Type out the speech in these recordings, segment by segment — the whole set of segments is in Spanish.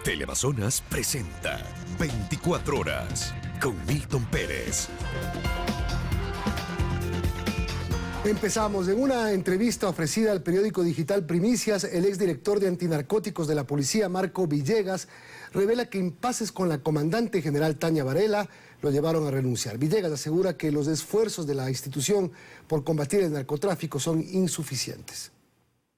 Teleamazonas presenta 24 horas con Milton Pérez. Empezamos. En una entrevista ofrecida al periódico digital Primicias, el exdirector de antinarcóticos de la policía, Marco Villegas, revela que impases con la comandante general Tania Varela lo llevaron a renunciar. Villegas asegura que los esfuerzos de la institución por combatir el narcotráfico son insuficientes.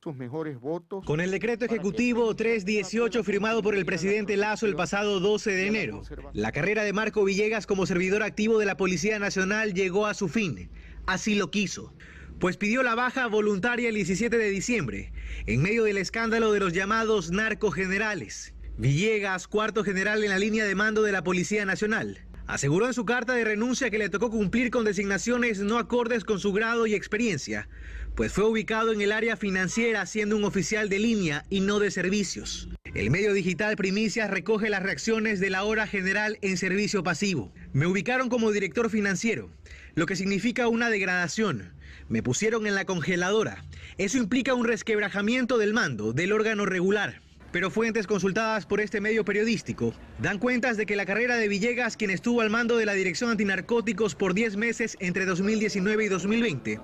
Sus mejores votos. Con el decreto ejecutivo 318 firmado por el presidente Lasso el pasado 12 de enero, la carrera de Marco Villegas como servidor activo de la Policía Nacional llegó a su fin. Así lo quiso, pues pidió la baja voluntaria el 17 de diciembre, en medio del escándalo de los llamados narcogenerales. Villegas, cuarto general en la línea de mando de la Policía Nacional, aseguró en su carta de renuncia que le tocó cumplir con designaciones no acordes con su grado y experiencia, pues fue ubicado en el área financiera siendo un oficial de línea y no de servicios. El medio digital Primicias recoge las reacciones del ahora general en servicio pasivo. Me ubicaron como director financiero, lo que significa una degradación. Me pusieron en la congeladora. Eso implica un resquebrajamiento del mando, del órgano regular. Pero fuentes consultadas por este medio periodístico dan cuentas de que la carrera de Villegas, quien estuvo al mando de la Dirección Antinarcóticos por 10 meses entre 2019 y 2020,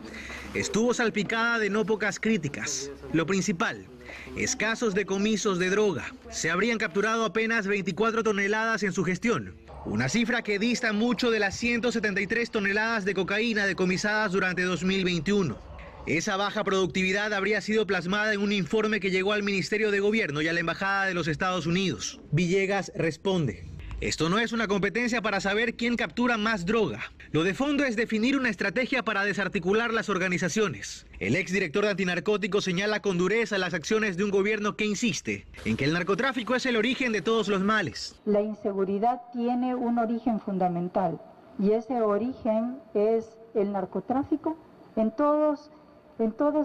estuvo salpicada de no pocas críticas. Lo principal, escasos decomisos de droga. Se habrían capturado apenas 24 toneladas en su gestión, una cifra que dista mucho de las 173 toneladas de cocaína decomisadas durante 2021. Esa baja productividad habría sido plasmada en un informe que llegó al Ministerio de Gobierno y a la Embajada de los Estados Unidos. Villegas responde: esto no es una competencia para saber quién captura más droga. Lo de fondo es definir una estrategia para desarticular las organizaciones. El exdirector de antinarcóticos señala con dureza las acciones de un gobierno que insiste en que el narcotráfico es el origen de todos los males. La inseguridad tiene un origen fundamental y ese origen es el narcotráfico en todas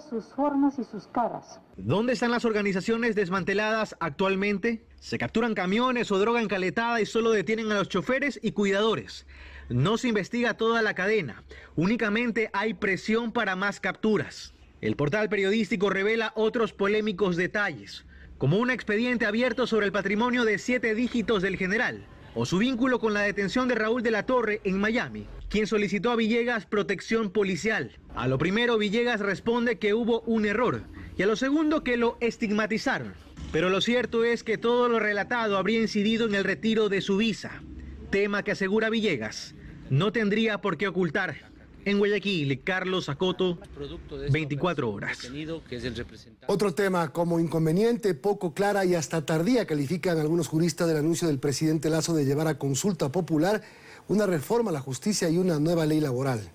sus formas y sus caras. ¿Dónde están las organizaciones desmanteladas actualmente? Se capturan camiones o droga encaletada y solo detienen a los choferes y cuidadores. No se investiga toda la cadena, únicamente hay presión para más capturas. El portal periodístico revela otros polémicos detalles, como un expediente abierto sobre el patrimonio de 7 dígitos del general, o su vínculo con la detención de Raúl de la Torre en Miami, quien solicitó a Villegas protección policial. A lo primero, Villegas responde que hubo un error, y a lo segundo, que lo estigmatizaron. Pero lo cierto es que todo lo relatado habría incidido en el retiro de su visa, tema que, asegura Villegas, no tendría por qué ocultar. En Guayaquil, Carlos Acoto, 24 horas. Otro tema, como inconveniente, poco clara y hasta tardía, califican algunos juristas del anuncio del presidente Lasso de llevar a consulta popular una reforma a la justicia y una nueva ley laboral.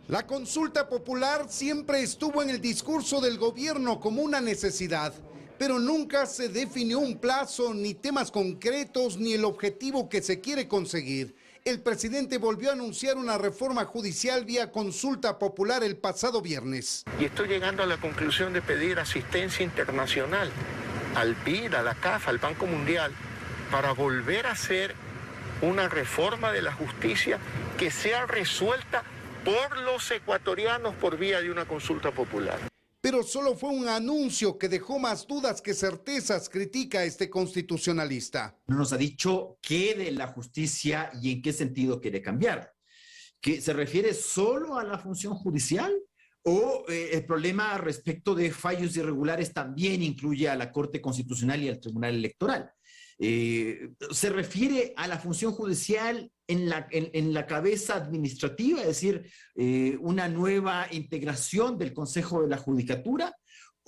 La consulta popular siempre estuvo en el discurso del gobierno como una necesidad, pero nunca se definió un plazo, ni temas concretos, ni el objetivo que se quiere conseguir. El presidente volvió a anunciar una reforma judicial vía consulta popular el pasado viernes. Y estoy llegando a la conclusión de pedir asistencia internacional al BID, a la CAF, al Banco Mundial, para volver a hacer una reforma de la justicia que sea resuelta por los ecuatorianos por vía de una consulta popular. Pero solo fue un anuncio que dejó más dudas que certezas, critica este constitucionalista. No nos ha dicho qué de la justicia y en qué sentido quiere cambiar. ¿Que se refiere solo a la función judicial? ¿O el problema respecto de fallos irregulares también incluye a la Corte Constitucional y al Tribunal Electoral? ¿Se refiere a la función judicial en la cabeza administrativa, es decir, una nueva integración del Consejo de la Judicatura,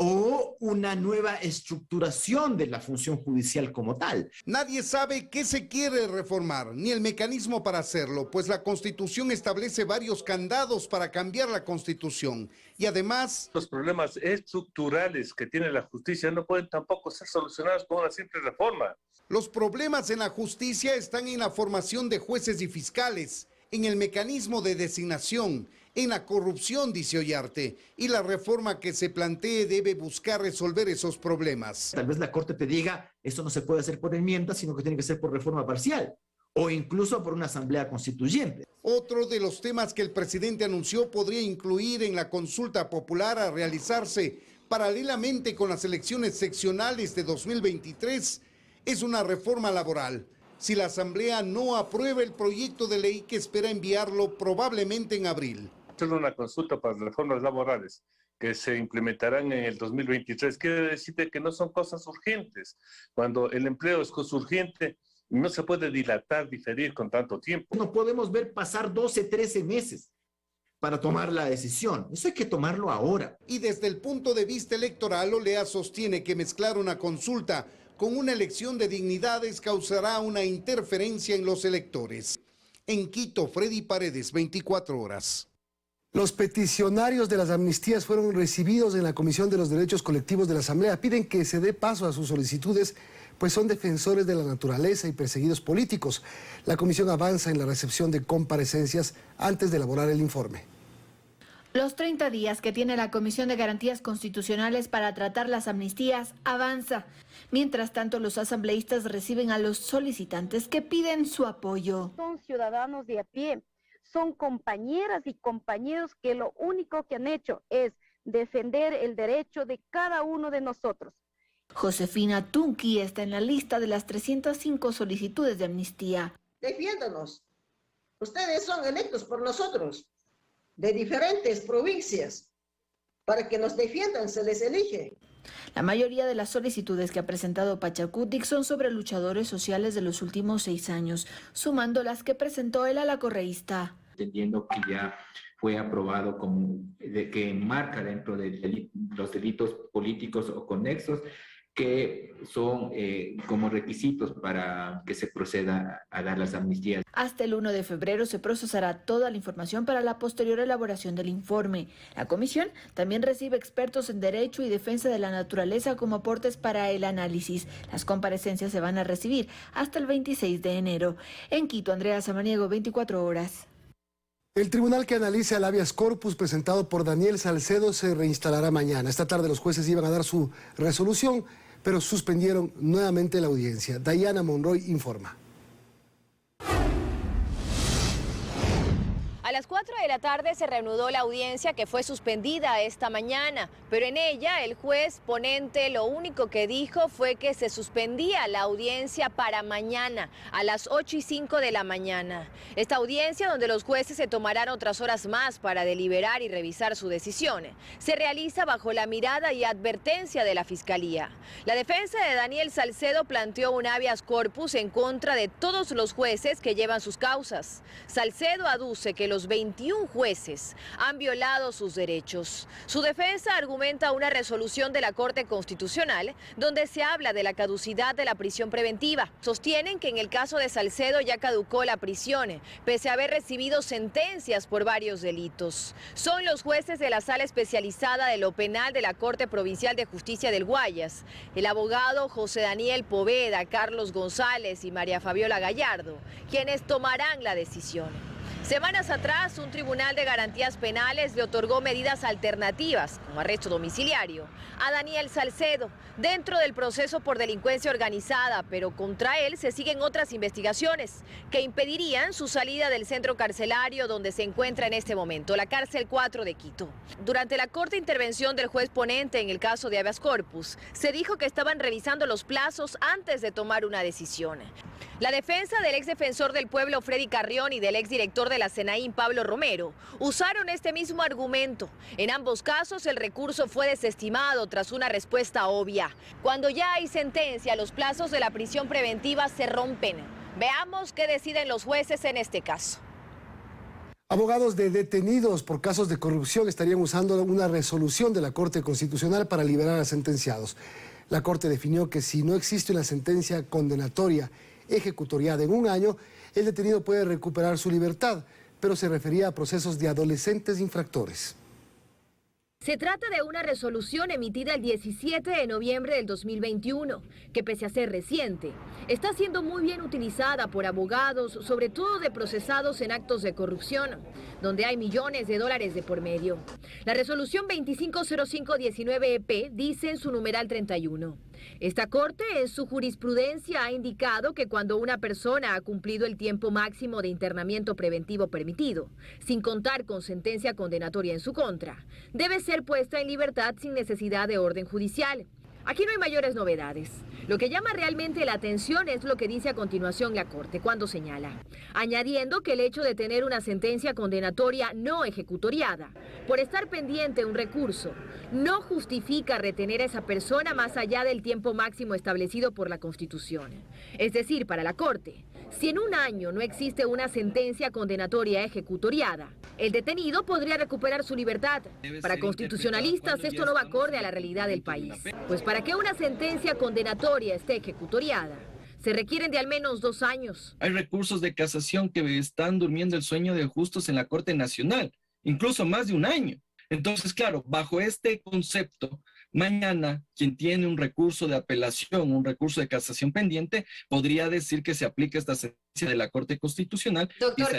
o una nueva estructuración de la función judicial como tal? Nadie sabe qué se quiere reformar, ni el mecanismo para hacerlo, pues la Constitución establece varios candados para cambiar la Constitución. Y además, los problemas estructurales que tiene la justicia no pueden tampoco ser solucionados con una simple reforma. Los problemas en la justicia están en la formación de jueces y fiscales, en el mecanismo de designación, en la corrupción, dice Ollarte, y la reforma que se plantee debe buscar resolver esos problemas. Tal vez la Corte te diga, esto no se puede hacer por enmienda, sino que tiene que ser por reforma parcial, o incluso por una asamblea constituyente. Otro de los temas que el presidente anunció podría incluir en la consulta popular a realizarse paralelamente con las elecciones seccionales de 2023, es una reforma laboral. Si la Asamblea no aprueba el proyecto de ley que espera enviarlo probablemente en abril. Hacer una consulta para las reformas laborales que se implementarán en el 2023 quiere decir que no son cosas urgentes. Cuando el empleo es cosa urgente, no se puede dilatar, diferir con tanto tiempo. No podemos ver pasar 12, 13 meses para tomar la decisión. Eso hay que tomarlo ahora. Y desde el punto de vista electoral, Olea sostiene que mezclar una consulta con una elección de dignidades causará una interferencia en los electores. En Quito, Freddy Paredes, 24 horas. Los peticionarios de las amnistías fueron recibidos en la Comisión de los Derechos Colectivos de la Asamblea. Piden que se dé paso a sus solicitudes, pues son defensores de la naturaleza y perseguidos políticos. La comisión avanza en la recepción de comparecencias antes de elaborar el informe. Los 30 días que tiene la Comisión de Garantías Constitucionales para tratar las amnistías avanza. Mientras tanto, los asambleístas reciben a los solicitantes que piden su apoyo. Son ciudadanos de a pie, son compañeras y compañeros que lo único que han hecho es defender el derecho de cada uno de nosotros. Josefina Tunqui está en la lista de las 305 solicitudes de amnistía. Defiéndanos. Ustedes son electos por nosotros, de diferentes provincias. Para que nos defiendan se les elige. La mayoría de las solicitudes que ha presentado Pachacutic son sobre luchadores sociales de los últimos 6 años, sumando las que presentó el alacorreísta. Entendiendo que ya fue aprobado que marca dentro de los delitos políticos o conexos, que son como requisitos para que se proceda a dar las amnistías. Hasta el 1 de febrero se procesará toda la información para la posterior elaboración del informe. La comisión también recibe expertos en derecho y defensa de la naturaleza como aportes para el análisis. Las comparecencias se van a recibir hasta el 26 de enero. En Quito, Andrea Samaniego, 24 horas. El tribunal que analiza el habeas corpus presentado por Daniel Salcedo se reinstalará mañana. Esta tarde los jueces iban a dar su resolución, pero suspendieron nuevamente la audiencia. Dayana Monroy informa. A las 4 de la tarde se reanudó la audiencia que fue suspendida esta mañana, pero en ella el juez ponente lo único que dijo fue que se suspendía la audiencia para mañana a las 8:05 de la mañana. Esta audiencia, donde los jueces se tomarán otras horas más para deliberar y revisar su decisión, se realiza bajo la mirada y advertencia de la Fiscalía. La defensa de Daniel Salcedo planteó un habeas corpus en contra de todos los jueces que llevan sus causas. Salcedo aduce que los 21 jueces han violado sus derechos. Su defensa argumenta una resolución de la Corte Constitucional donde se habla de la caducidad de la prisión preventiva. Sostienen que en el caso de Salcedo ya caducó la prisión, pese a haber recibido sentencias por varios delitos. Son los jueces de la Sala Especializada de lo Penal de la Corte Provincial de Justicia del Guayas, el abogado José Daniel Poveda, Carlos González y María Fabiola Gallardo, quienes tomarán la decisión. Semanas atrás, un tribunal de garantías penales le otorgó medidas alternativas, como arresto domiciliario, a Daniel Salcedo, dentro del proceso por delincuencia organizada, pero contra él se siguen otras investigaciones que impedirían su salida del centro carcelario donde se encuentra en este momento, la cárcel 4 de Quito. Durante la corta intervención del juez ponente en el caso de habeas corpus, se dijo que estaban revisando los plazos antes de tomar una decisión. La defensa del exdefensor del pueblo Freddy Carrión y del exdirector de la Senaín Pablo Romero usaron este mismo argumento. En ambos casos el recurso fue desestimado tras una respuesta obvia. Cuando ya hay sentencia, los plazos de la prisión preventiva se rompen. Veamos qué deciden los jueces en este caso. Abogados de detenidos por casos de corrupción estarían usando una resolución de la Corte Constitucional para liberar a sentenciados. La Corte definió que si no existe una sentencia condenatoria ejecutoriada en un año, el detenido puede recuperar su libertad, pero se refería a procesos de adolescentes infractores. Se trata de una resolución emitida el 17 de noviembre del 2021, que pese a ser reciente, está siendo muy bien utilizada por abogados, sobre todo de procesados en actos de corrupción, donde hay millones de dólares de por medio. La resolución 250519-EP dice en su numeral 31, Esta corte en su jurisprudencia ha indicado que cuando una persona ha cumplido el tiempo máximo de internamiento preventivo permitido, sin contar con sentencia condenatoria en su contra, debe ser puesta en libertad sin necesidad de orden judicial. Aquí no hay mayores novedades. Lo que llama realmente la atención es lo que dice a continuación la Corte cuando señala, añadiendo que el hecho de tener una sentencia condenatoria no ejecutoriada por estar pendiente un recurso no justifica retener a esa persona más allá del tiempo máximo establecido por la Constitución. Es decir, para la Corte, si en un año no existe una sentencia condenatoria ejecutoriada, el detenido podría recuperar su libertad. Para constitucionalistas esto no va acorde a la realidad del país, pues para que una sentencia condenatoria esté ejecutoriada, se requieren de al menos 2 años. Hay recursos de casación que están durmiendo el sueño de justos en la Corte Nacional, incluso más de 1 año. Entonces, claro, bajo este concepto, mañana quien tiene un recurso de apelación, un recurso de casación pendiente, podría decir que se aplica esta sentencia de la Corte Constitucional. Doctor,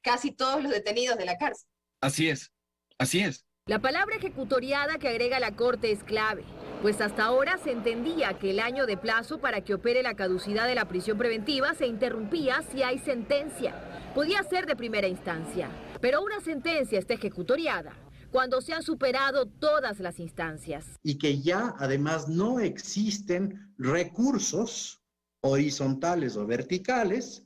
casi todos los detenidos de la cárcel. Así es, así es. La palabra ejecutoriada que agrega la Corte es clave, pues hasta ahora se entendía que el año de plazo para que opere la caducidad de la prisión preventiva se interrumpía si hay sentencia. Podía ser de primera instancia, pero una sentencia está ejecutoriada cuando se han superado todas las instancias. Y que ya además no existen recursos horizontales o verticales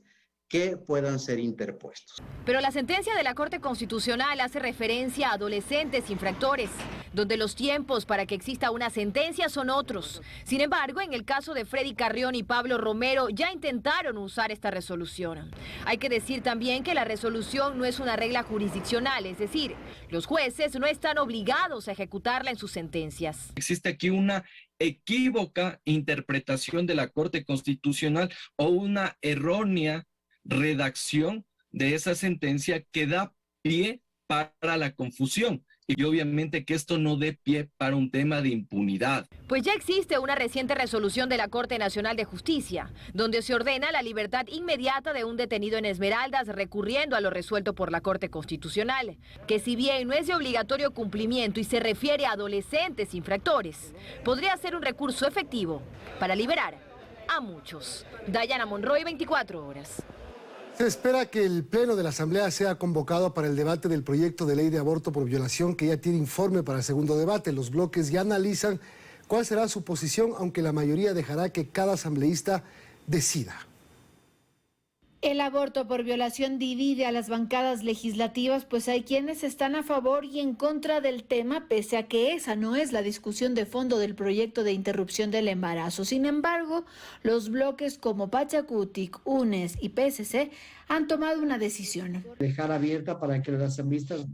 que puedan ser interpuestos. Pero la sentencia de la Corte Constitucional hace referencia a adolescentes infractores, donde los tiempos para que exista una sentencia son otros. Sin embargo, en el caso de Freddy Carrión y Pablo Romero ya intentaron usar esta resolución. Hay que decir también que la resolución no es una regla jurisdiccional, es decir, los jueces no están obligados a ejecutarla en sus sentencias. Existe aquí una equívoca interpretación de la Corte Constitucional o una errónea redacción de esa sentencia que da pie para la confusión y obviamente que esto no dé pie para un tema de impunidad. Pues ya existe una reciente resolución de la Corte Nacional de Justicia, donde se ordena la libertad inmediata de un detenido en Esmeraldas recurriendo a lo resuelto por la Corte Constitucional, que si bien no es de obligatorio cumplimiento y se refiere a adolescentes infractores, podría ser un recurso efectivo para liberar a muchos. Dayana Monroy, 24 horas. Se espera que el Pleno de la Asamblea sea convocado para el debate del proyecto de ley de aborto por violación que ya tiene informe para el segundo debate. Los bloques ya analizan cuál será su posición, aunque la mayoría dejará que cada asambleísta decida. El aborto por violación divide a las bancadas legislativas, pues hay quienes están a favor y en contra del tema, pese a que esa no es la discusión de fondo del proyecto de interrupción del embarazo. Sin embargo, los bloques como Pachacutic, UNES y PSC han tomado una decisión. Dejar abierta para que los asambleístas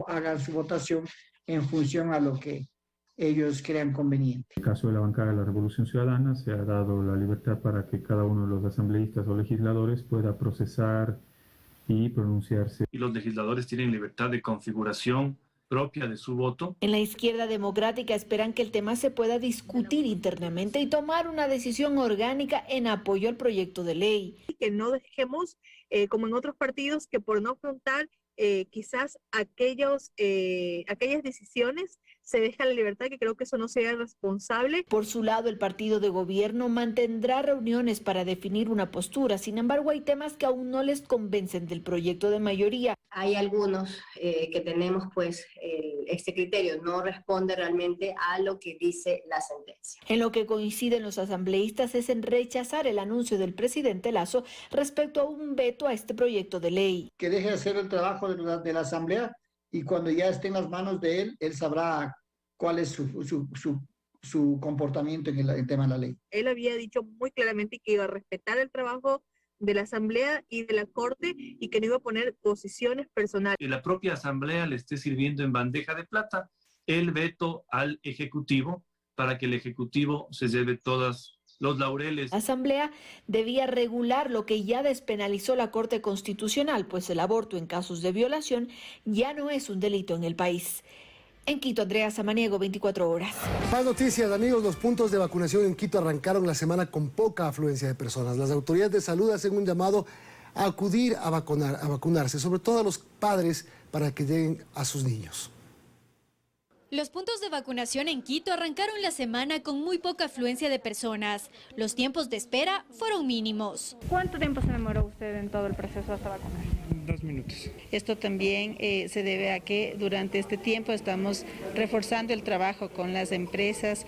hagan su votación en función a lo que ellos crean conveniente. En el caso de la bancada de la Revolución Ciudadana se ha dado la libertad para que cada uno de los asambleístas o legisladores pueda procesar y pronunciarse. Y los legisladores tienen libertad de configuración propia de su voto. En la izquierda democrática esperan que el tema se pueda discutir internamente y tomar una decisión orgánica en apoyo al proyecto de ley. Que no dejemos, como en otros partidos, que por no afrontar quizás aquellas decisiones se deja la libertad, que creo que eso no sea responsable. Por su lado, el partido de gobierno mantendrá reuniones para definir una postura. Sin embargo, hay temas que aún no les convencen del proyecto de mayoría. Hay algunos que tenemos este criterio, no responde realmente a lo que dice la sentencia. En lo que coinciden los asambleístas es en rechazar el anuncio del presidente Lasso respecto a un veto a este proyecto de ley. Que deje de hacer el trabajo de la asamblea y cuando ya esté en las manos de él, él sabrá cuál es su comportamiento en el tema de la ley. Él había dicho muy claramente que iba a respetar el trabajo de la Asamblea y de la Corte y que no iba a poner posiciones personales. Que la propia Asamblea le esté sirviendo en bandeja de plata el veto al Ejecutivo para que el Ejecutivo se lleve todas los laureles. La Asamblea debía regular lo que ya despenalizó la Corte Constitucional, pues el aborto en casos de violación ya no es un delito en el país. En Quito, Andrea Samaniego, 24 horas. Más noticias, amigos. Los puntos de vacunación en Quito arrancaron la semana con poca afluencia de personas. Las autoridades de salud hacen un llamado a acudir a vacunarse, sobre todo a los padres, para que lleguen a sus niños. Los puntos de vacunación en Quito arrancaron la semana con muy poca afluencia de personas. Los tiempos de espera fueron mínimos. ¿Cuánto tiempo se demoró usted en todo el proceso hasta vacunar? 2 minutos. Esto también se debe a que durante este tiempo estamos reforzando el trabajo con las empresas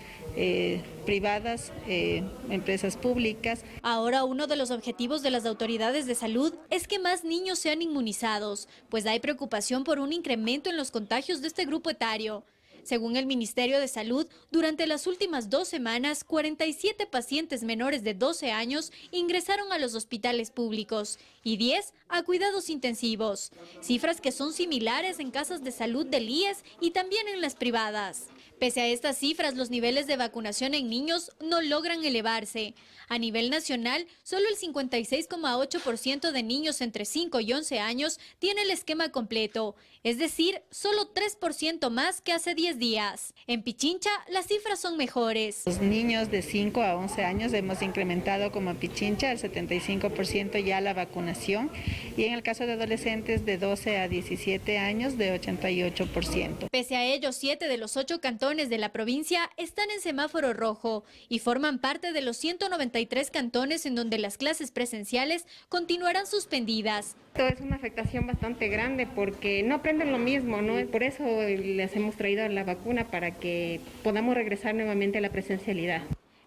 privadas, empresas públicas. Ahora uno de los objetivos de las autoridades de salud es que más niños sean inmunizados, pues hay preocupación por un incremento en los contagios de este grupo etario. Según el Ministerio de Salud, durante las últimas 2 semanas, 47 pacientes menores de 12 años ingresaron a los hospitales públicos y 10 a cuidados intensivos, cifras que son similares en casas de salud del IES y también en las privadas. Pese a estas cifras, los niveles de vacunación en niños no logran elevarse. A nivel nacional, solo el 56,8% de niños entre 5 y 11 años tiene el esquema completo, es decir, solo 3% más que hace 10 días. En Pichincha, las cifras son mejores. Los niños de 5 a 11 años hemos incrementado como Pichincha el 75% ya la vacunación y en el caso de adolescentes de 12 a 17 años de 88%. Pese a ello, 7 de los 8 cantones de la provincia están en semáforo rojo y forman parte de los 193 cantones en donde las clases presenciales continuarán suspendidas. Esto es una afectación bastante grande porque no aprenden lo mismo, ¿no? Por eso les hemos traído la vacuna para que podamos regresar nuevamente a la presencialidad.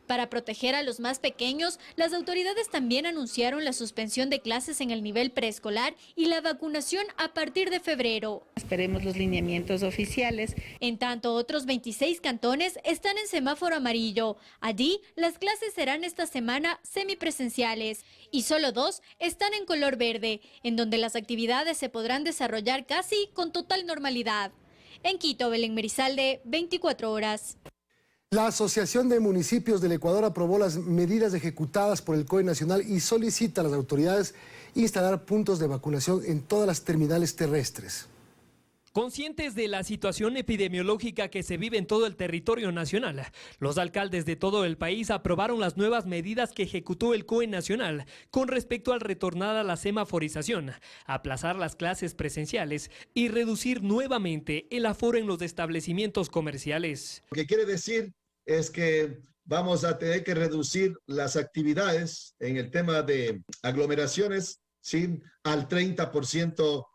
Para proteger a los más pequeños, las autoridades también anunciaron la suspensión de clases en el nivel preescolar y la vacunación a partir de febrero. Esperemos los lineamientos oficiales. En tanto, otros 26 cantones están en semáforo amarillo. Allí, las clases serán esta semana semipresenciales y solo 2 están en color verde, en donde las actividades se podrán desarrollar casi con total normalidad. En Quito, Belén Merizalde, 24 horas. La Asociación de Municipios del Ecuador aprobó las medidas ejecutadas por el COE Nacional y solicita a las autoridades instalar puntos de vacunación en todas las terminales terrestres. Conscientes de la situación epidemiológica que se vive en todo el territorio nacional, los alcaldes de todo el país aprobaron las nuevas medidas que ejecutó el COE Nacional con respecto al retornar a la semaforización, aplazar las clases presenciales y reducir nuevamente el aforo en los establecimientos comerciales. Lo que quiere decir es que vamos a tener que reducir las actividades en el tema de aglomeraciones, ¿sí?, al 30%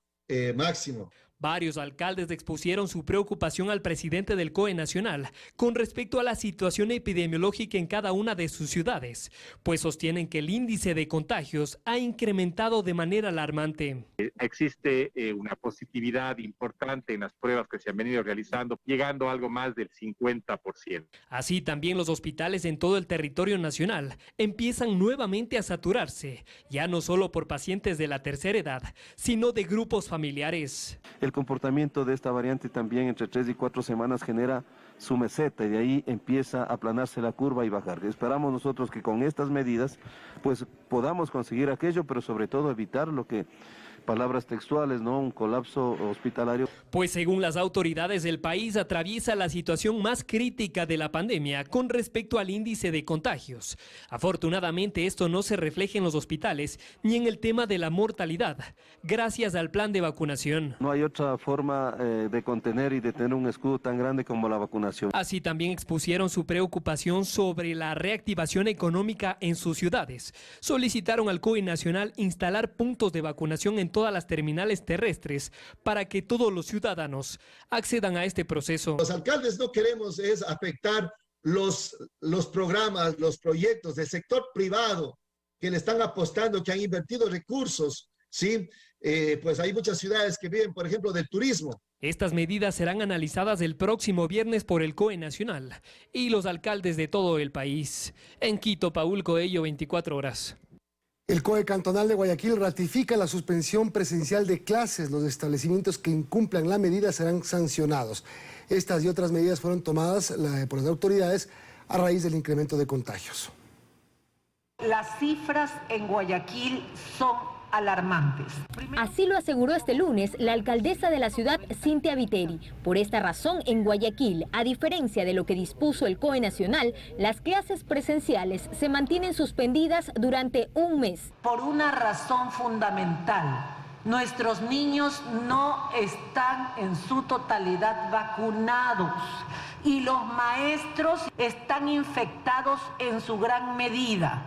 máximo. Varios alcaldes expusieron su preocupación al presidente del COE Nacional con respecto a la situación epidemiológica en cada una de sus ciudades, pues sostienen que el índice de contagios ha incrementado de manera alarmante. Existe una positividad importante en las pruebas que se han venido realizando, llegando a algo más del 50%. Así también los hospitales en todo el territorio nacional empiezan nuevamente a saturarse, ya no solo por pacientes de la tercera edad, sino de grupos familiares. El comportamiento de esta variante también entre 3 y 4 semanas genera su meseta y de ahí empieza a aplanarse la curva y bajar. Esperamos nosotros que con estas medidas pues podamos conseguir aquello, pero sobre todo evitar lo que, palabras textuales, ¿no?, un colapso hospitalario. Pues según las autoridades, el país atraviesa la situación más crítica de la pandemia con respecto al índice de contagios. Afortunadamente esto no se refleja en los hospitales ni en el tema de la mortalidad, gracias al plan de vacunación. No hay otra forma de contener y de tener un escudo tan grande como la vacunación. Así también expusieron su preocupación sobre la reactivación económica en sus ciudades. Solicitaron al COE Nacional instalar puntos de vacunación en todas las terminales terrestres para que todos los ciudadanos accedan a este proceso. Los alcaldes no queremos es afectar los programas, los proyectos del sector privado que le están apostando, que han invertido recursos, ¿sí? Pues hay muchas ciudades que viven, por ejemplo, del turismo. Estas medidas serán analizadas el próximo viernes por el COE Nacional y los alcaldes de todo el país. En Quito, Paul Coello, 24 horas. El COE Cantonal de Guayaquil ratifica la suspensión presencial de clases. Los establecimientos que incumplan la medida serán sancionados. Estas y otras medidas fueron tomadas por las autoridades a raíz del incremento de contagios. Las cifras en Guayaquil son alarmantes. Así lo aseguró este lunes la alcaldesa de la ciudad, Cintia Viteri. Por esta razón, en Guayaquil, a diferencia de lo que dispuso el COE Nacional, las clases presenciales se mantienen suspendidas durante un mes. Por una razón fundamental. Nuestros niños no están en su totalidad vacunados y los maestros están infectados en su gran medida.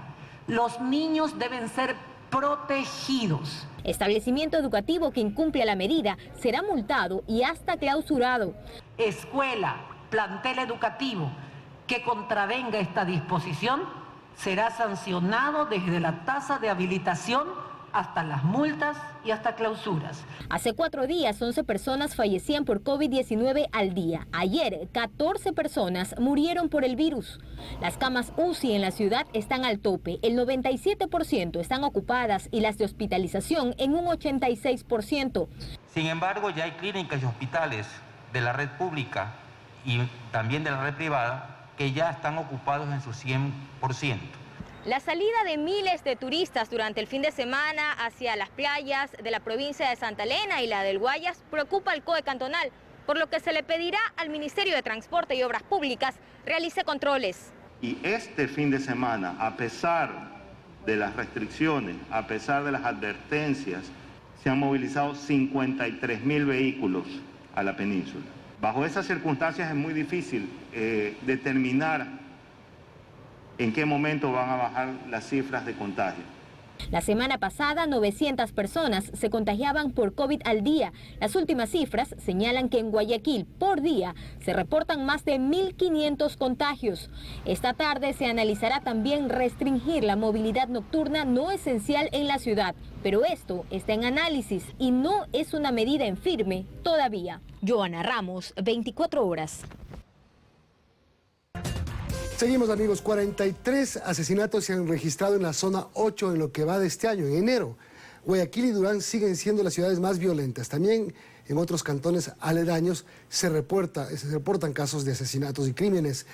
Los niños deben ser protegidos. Establecimiento educativo que incumple la medida será multado y hasta clausurado. Escuela, plantel educativo que contravenga esta disposición será sancionado desde la tasa de habilitación hasta las multas y hasta clausuras. Hace 4 días, 11 personas fallecían por COVID-19 al día. Ayer, 14 personas murieron por el virus. Las camas UCI en la ciudad están al tope. El 97% están ocupadas y las de hospitalización en un 86%. Sin embargo, ya hay clínicas y hospitales de la red pública y también de la red privada que ya están ocupados en su 100%. La salida de miles de turistas durante el fin de semana hacia las playas de la provincia de Santa Elena y la del Guayas preocupa al COE cantonal, por lo que se le pedirá al Ministerio de Transporte y Obras Públicas realice controles. Y este fin de semana, a pesar de las restricciones, a pesar de las advertencias, se han movilizado 53.000 vehículos a la península. Bajo esas circunstancias es muy difícil determinar en qué momento van a bajar las cifras de contagio. La semana pasada, 900 personas se contagiaban por COVID al día. Las últimas cifras señalan que en Guayaquil, por día, se reportan más de 1.500 contagios. Esta tarde se analizará también restringir la movilidad nocturna no esencial en la ciudad. Pero esto está en análisis y no es una medida en firme todavía. Joana Ramos, 24 horas. Seguimos, amigos. 43 asesinatos se han registrado en la zona 8 en lo que va de este año, en enero. Guayaquil y Durán siguen siendo las ciudades más violentas. También en otros cantones aledaños se reportan casos de asesinatos y crímenes.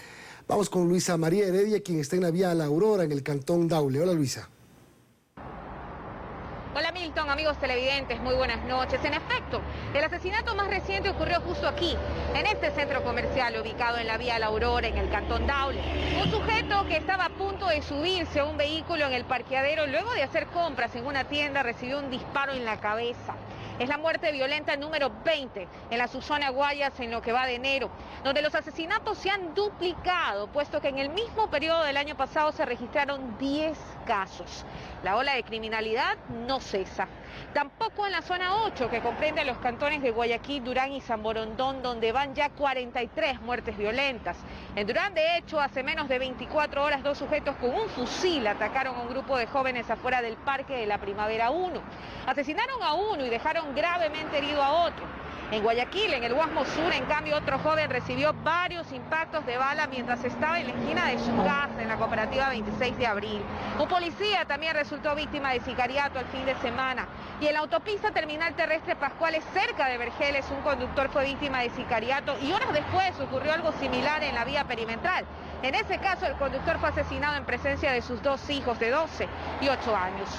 Vamos con Luisa María Heredia, quien está en la vía La Aurora, en el cantón Daule. Hola, Luisa. Hola Milton, amigos televidentes, muy buenas noches. En efecto, el asesinato más reciente ocurrió justo aquí, en este centro comercial ubicado en la vía La Aurora, en el cantón Daule. Un sujeto que estaba a punto de subirse a un vehículo en el parqueadero luego de hacer compras en una tienda recibió un disparo en la cabeza. Es la muerte violenta número 20 en la subzona Guayas en lo que va de enero, donde los asesinatos se han duplicado, puesto que en el mismo periodo del año pasado se registraron 10 casos. La ola de criminalidad no cesa. Tampoco en la zona 8, que comprende a los cantones de Guayaquil, Durán y San Borondón, donde van ya 43 muertes violentas. En Durán, de hecho, hace menos de 24 horas, 2 sujetos con un fusil atacaron a un grupo de jóvenes afuera del Parque de la Primavera 1. Asesinaron a uno y dejaron gravemente herido a otro. En Guayaquil, en el Guasmo Sur, en cambio, otro joven recibió varios impactos de bala mientras estaba en la esquina de su casa, en la cooperativa 26 de abril. Un policía también resultó víctima de sicariato el fin de semana. Y en la autopista terminal terrestre Pascuales, cerca de Vergeles, un conductor fue víctima de sicariato y horas después ocurrió algo similar en la vía perimetral. En ese caso, el conductor fue asesinado en presencia de sus 2 hijos de 12 y 8 años.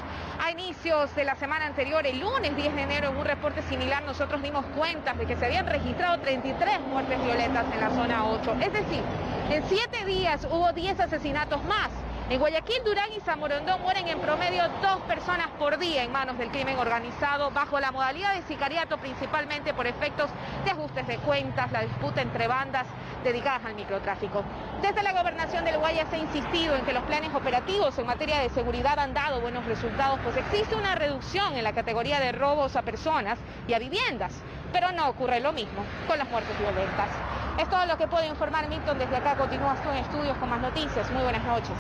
A inicios de la semana anterior, el lunes 10 de enero, en un reporte similar, nosotros dimos cuenta de que se habían registrado 33 muertes violentas en la zona 8. Es decir, en 7 días hubo 10 asesinatos más. En Guayaquil, Durán y San Borondón mueren en promedio 2 personas por día en manos del crimen organizado, bajo la modalidad de sicariato, principalmente por efectos de ajustes de cuentas, la disputa entre bandas dedicadas al microtráfico. Desde la gobernación del Guayas se ha insistido en que los planes operativos en materia de seguridad han dado buenos resultados, pues existe una reducción en la categoría de robos a personas y a viviendas, pero no ocurre lo mismo con las muertes violentas. Es todo lo que puedo informar, Milton. Desde acá continúas con estudios con más noticias. Muy buenas noches.